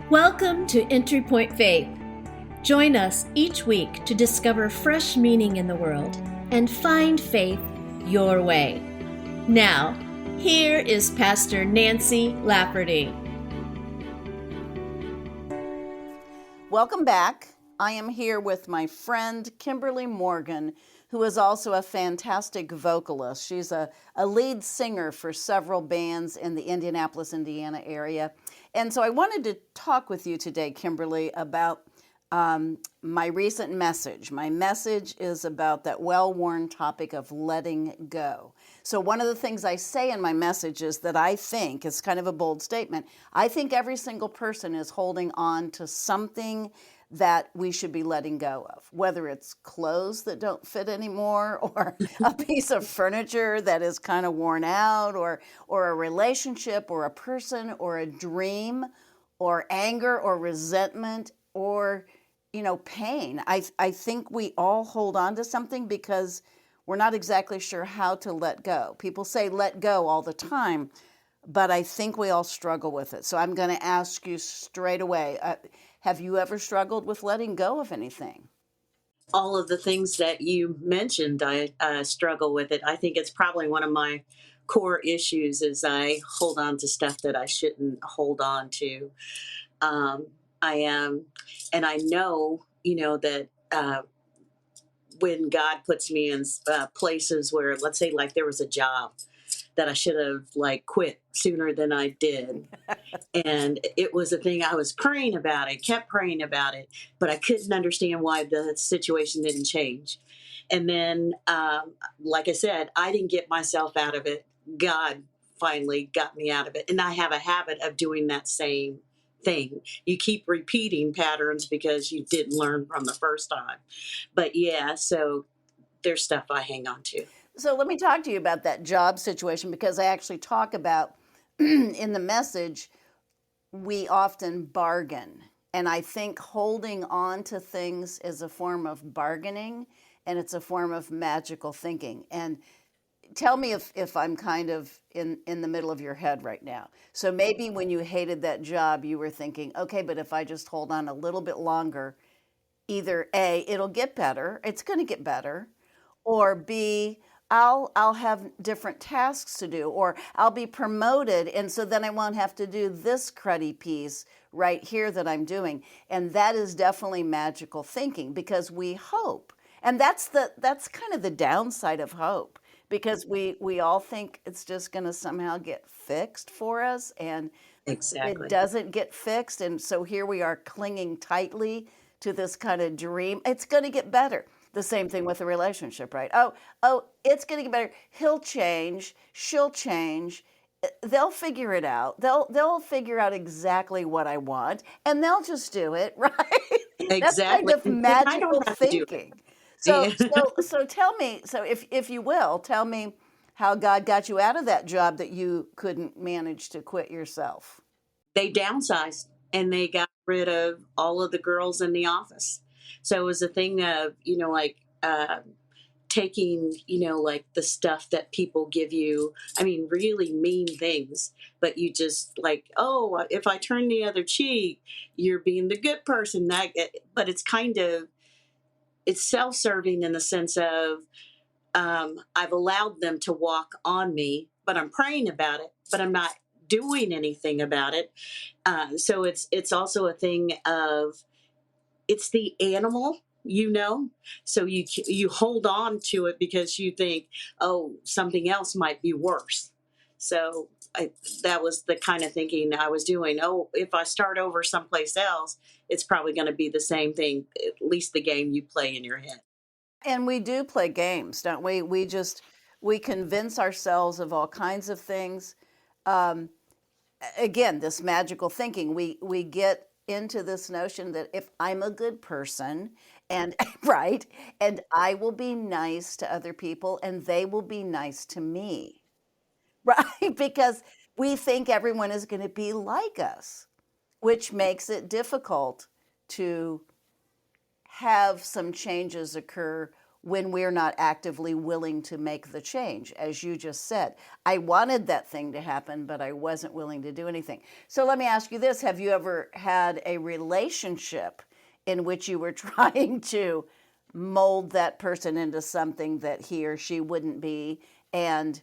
Welcome to Entry Point Faith. Join us each week to discover fresh meaning in the world and find faith your way. Now, here is Pastor Nancy Lafferty. Welcome back. I am here with my friend Kimberly Morgan, who is also a fantastic vocalist. She's a lead singer for several bands in the Indianapolis, Indiana area. And so I wanted to talk with you today, Kimberly, about my recent message. My message is about that well-worn topic of letting go. So one of the things I say in my message is that I think, it's kind of a bold statement, I think every single person is holding on to something that we should be letting go of, whether it's clothes that don't fit anymore, or a piece of furniture that is kind of worn out, or a relationship, or a person, or a dream, or anger, or resentment, or pain. I think we all hold on to something because we're not exactly sure how to let go. People say let go all the time, but I think we all struggle with it. So I'm going to ask you straight away, have you ever struggled with letting go of anything? All of the things that you mentioned, I struggle with it. I think it's probably one of my core issues is I hold on to stuff that I shouldn't hold on to. I am, and I know, that when God puts me in places where, let's say, like there was a job that I should have quit sooner than I did. And it was a thing I was praying about it, kept praying about it, but I couldn't understand why the situation didn't change. And then, like I said, I didn't get myself out of it. God finally got me out of it. And I have a habit of doing that same thing. You keep repeating patterns because you didn't learn from the first time. But yeah, so there's stuff I hang on to. So let me talk to you about that job situation, because I actually talk about in the message, we often bargain. And I think holding on to things is a form of bargaining, and it's a form of magical thinking. And tell me if I'm kind of in the middle of your head right now. So maybe when you hated that job, you were thinking, okay, but if I just hold on a little bit longer, either A, it'll get better, it's going to get better, or B, I'll have different tasks to do, or I'll be promoted, and so then I won't have to do this cruddy piece right here that I'm doing. And that is definitely magical thinking, because we hope. And that's kind of the downside of hope, because we all think it's just going to somehow get fixed for us, and Exactly. it doesn't get fixed. And so here we are clinging tightly to this kind of dream. It's going to get better. The same thing with a relationship, right? Oh, it's going to get better. He'll change. She'll change. They'll figure it out. They'll figure out exactly what I want, and they'll just do it, right? That's kind Exactly. of And I magical don't have to do it. thinking. So Yeah. so tell me. So if you will, tell me how God got you out of that job that you couldn't manage to quit yourself. They downsized and they got rid of all of the girls in the office. So it was a thing of, taking, like the stuff that people give you. I mean, really mean things, but you just like, oh, if I turn the other cheek, you're being the good person. But it's self-serving in the sense of, I've allowed them to walk on me, but I'm praying about it, but I'm not doing anything about it. So it's also a thing of it's the animal, so you hold on to it because you think, oh, something else might be worse. So that was the kind of thinking I was doing. Oh, if I start over someplace else, it's probably going to be the same thing, at least the game you play in your head. And we do play games, don't we? We convince ourselves of all kinds of things. Um, Again, this magical thinking, we get into this notion that if I'm a good person, and right, and I will be nice to other people, and they will be nice to me, right? Because we think everyone is going to be like us, which makes it difficult to have some changes occur when we're not actively willing to make the change. As you just said, I wanted that thing to happen, but I wasn't willing to do anything. So let me ask you this. Have you ever had a relationship in which you were trying to mold that person into something that he or she wouldn't be, and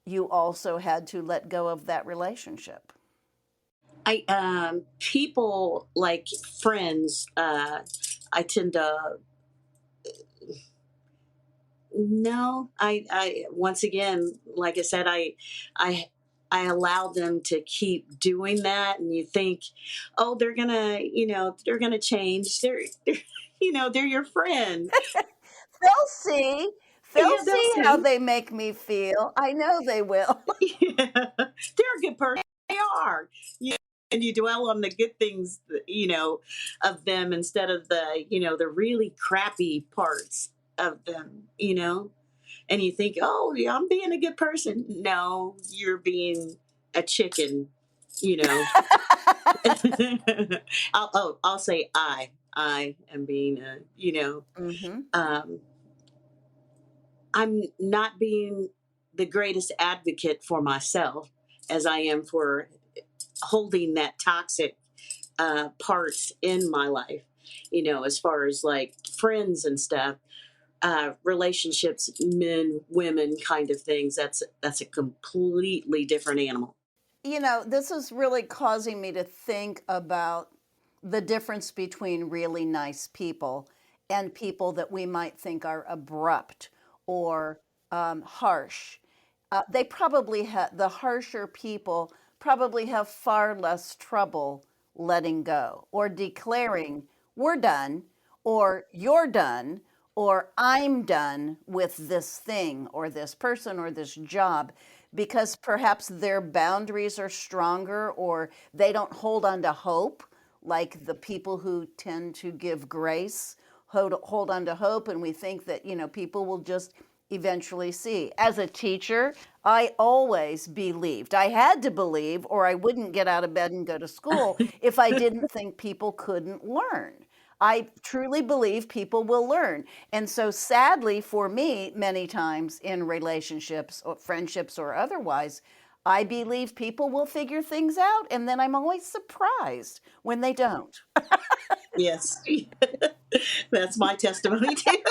you also had to let go of that relationship? People like friends, I tend to no, once again, like I said, I I allow them to keep doing that, and you think, oh, they're gonna, they're gonna change. They're they're your friend. They'll see. They'll Yeah, they'll see how see. they make me feel. I know they will. Yeah, they're a good person. They are. You and you dwell on the good things, of them instead of the really crappy parts of them, and you think, oh, yeah, I'm being a good person. No, you're being a chicken, you know. I'll say I am being Mm-hmm. um, I'm not being the greatest advocate for myself as I am for holding that toxic parts in my life, as far as like friends and stuff, relationships, men, women, kind of things. That's a completely different animal. This is really causing me to think about the difference between really nice people and people that we might think are abrupt or harsh. They probably have, the harsher people probably have far less trouble letting go or declaring, we're done, or you're done, or I'm done with this thing or this person or this job, because perhaps their boundaries are stronger or they don't hold on to hope like the people who tend to give grace hold on to hope, and we think that people will just eventually see. As a teacher, I always believed, I had to believe, or I wouldn't get out of bed and go to school if I didn't think people couldn't learn. I truly believe people will learn. And so, sadly, for me, many times in relationships or friendships or otherwise, I believe people will figure things out. And then I'm always surprised when they don't. Yes, that's my testimony too.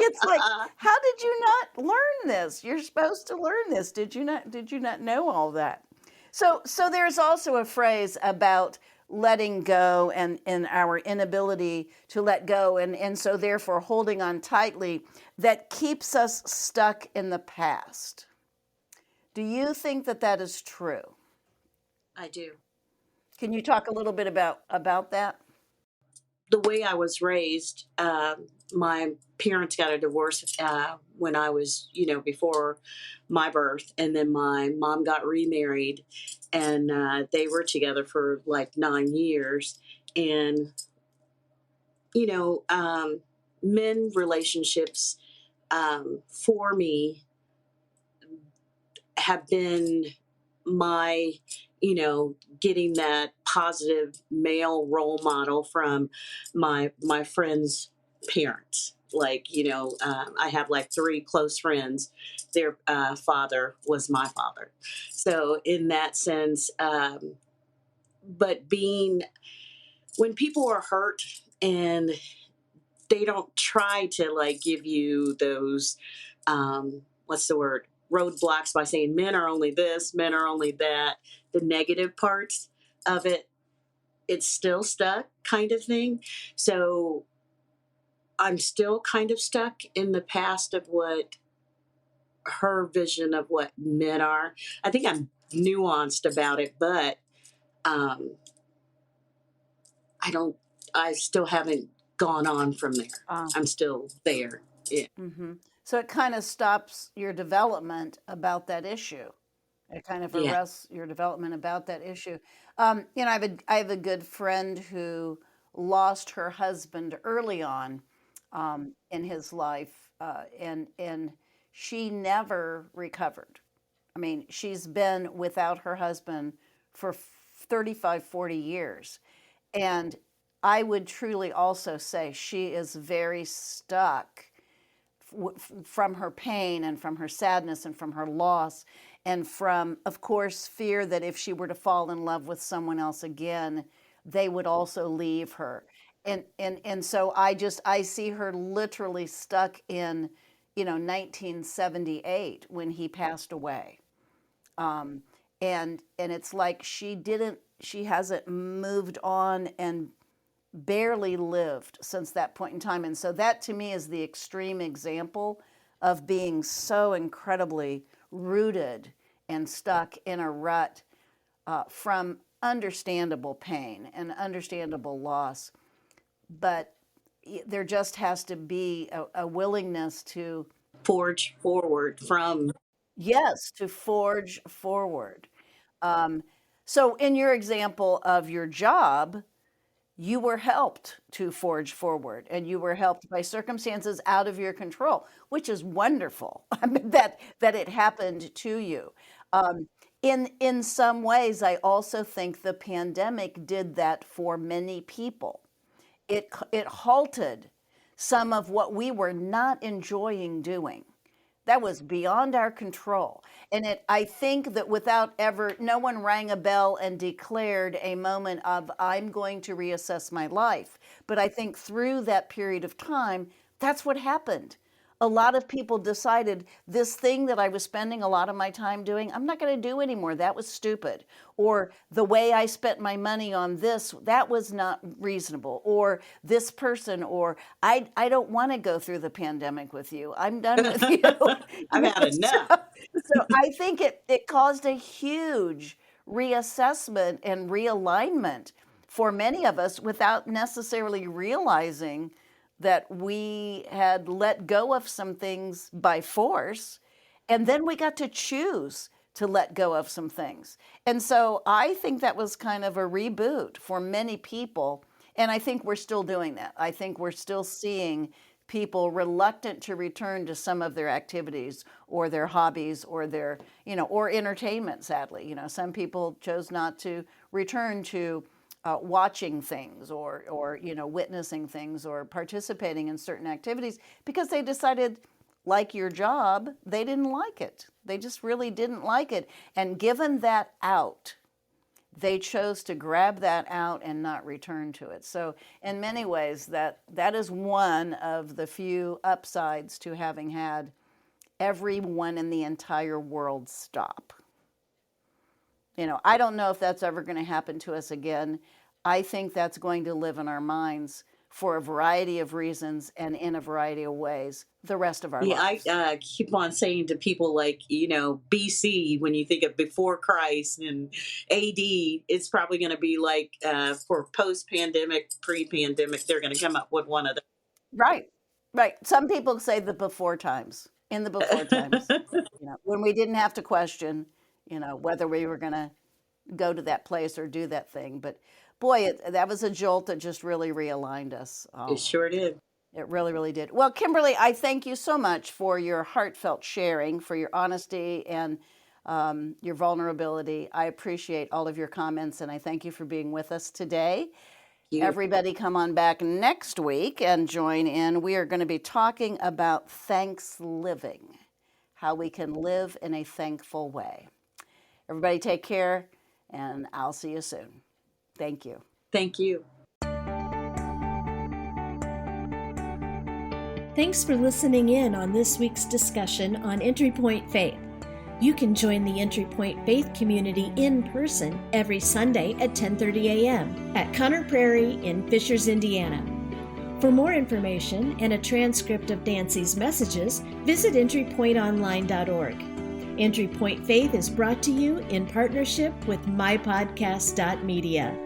It's like, how did you not learn this? You're supposed to learn this. Did you not know all that? So there's also a phrase about letting go and our inability to let go, and so therefore holding on tightly, that keeps us stuck in the past. Do you think that that is true? I do. Can you talk a little bit about that? The way I was raised, my parents got a divorce when I was, before my birth, and then my mom got remarried, and they were together for like 9 years, and you know, um, men relationships for me have been my getting that positive male role model from my friends parents, like I have like three close friends. Their father was my father, so in that sense, but being when people are hurt and they don't try to like give you those what's the word, roadblocks, by saying men are only this, men are only that, the negative parts of it, it's still stuck kind of thing. So I'm still kind of stuck in the past of what her vision of what men are. I think I'm nuanced about it, but um I don't I still haven't gone on from there. Uh, I'm still there. Yeah. hmm So it kind of stops your development about that issue. It kind of Yeah. arrests your development about that issue. I have a good friend who lost her husband early on in his life, and she never recovered. I mean, she's been without her husband for 35, 40 years. And I would truly also say she is very stuck from her pain and from her sadness and from her loss and from, of course, fear that if she were to fall in love with someone else again, they would also leave her. And so I see her literally stuck in, 1978 when he passed away. And it's like she hasn't moved on and barely lived since that point in time. And so that to me is the extreme example of being so incredibly rooted and stuck in a rut from understandable pain and understandable loss. But there just has to be a willingness to forge forward from. Yes, to forge forward. So in your example of your job, you were helped to forge forward and you were helped by circumstances out of your control, which is wonderful. I mean, that it happened to you. In some ways, I also think the pandemic did that for many people. It halted some of what we were not enjoying doing. That was beyond our control. And I think that no one rang a bell and declared a moment of, I'm going to reassess my life. But I think through that period of time, that's what happened. A lot of people decided this thing that I was spending a lot of my time doing, I'm not going to do anymore. That was stupid. Or the way I spent my money on this, that was not reasonable. Or this person, or I don't want to go through the pandemic with you. I'm done with you. I've had enough. So I think it caused a huge reassessment and realignment for many of us without necessarily realizing that we had let go of some things by force, and then we got to choose to let go of some things. And so I think that was kind of a reboot for many people, and I think we're still doing that. I think we're still seeing people reluctant to return to some of their activities or their hobbies or their, or entertainment, sadly. Some people chose not to return to watching things or witnessing things or participating in certain activities because they decided, like your job, they didn't like it. They just really didn't like it. And given that out, they chose to grab that out and not return to it. So in many ways, that is one of the few upsides to having had everyone in the entire world stop. I don't know if that's ever going to happen to us again. I think that's going to live in our minds for a variety of reasons and in a variety of ways the rest of our lives. I keep on saying to people like, BC, when you think of before Christ, and AD, it's probably going to be like for post-pandemic, pre-pandemic, they're going to come up with one of them. Right. Some people say the before times, in the before times, when we didn't have to question whether we were going to go to that place or do that thing. But boy, that was a jolt that just really realigned us. It sure did. It really, really did. Well, Kimberly, I thank you so much for your heartfelt sharing, for your honesty and your vulnerability. I appreciate all of your comments, and I thank you for being with us today. Everybody come on back next week and join in. We are going to be talking about thanks living, how we can live in a thankful way. Everybody take care, and I'll see you soon. Thank you. Thank you. Thanks for listening in on this week's discussion on Entry Point Faith. You can join the Entry Point Faith community in person every Sunday at 10:30 a.m. at Conner Prairie in Fishers, Indiana. For more information and a transcript of Nancy's messages, visit entrypointonline.org. Entry Point Faith is brought to you in partnership with mypodcast.media.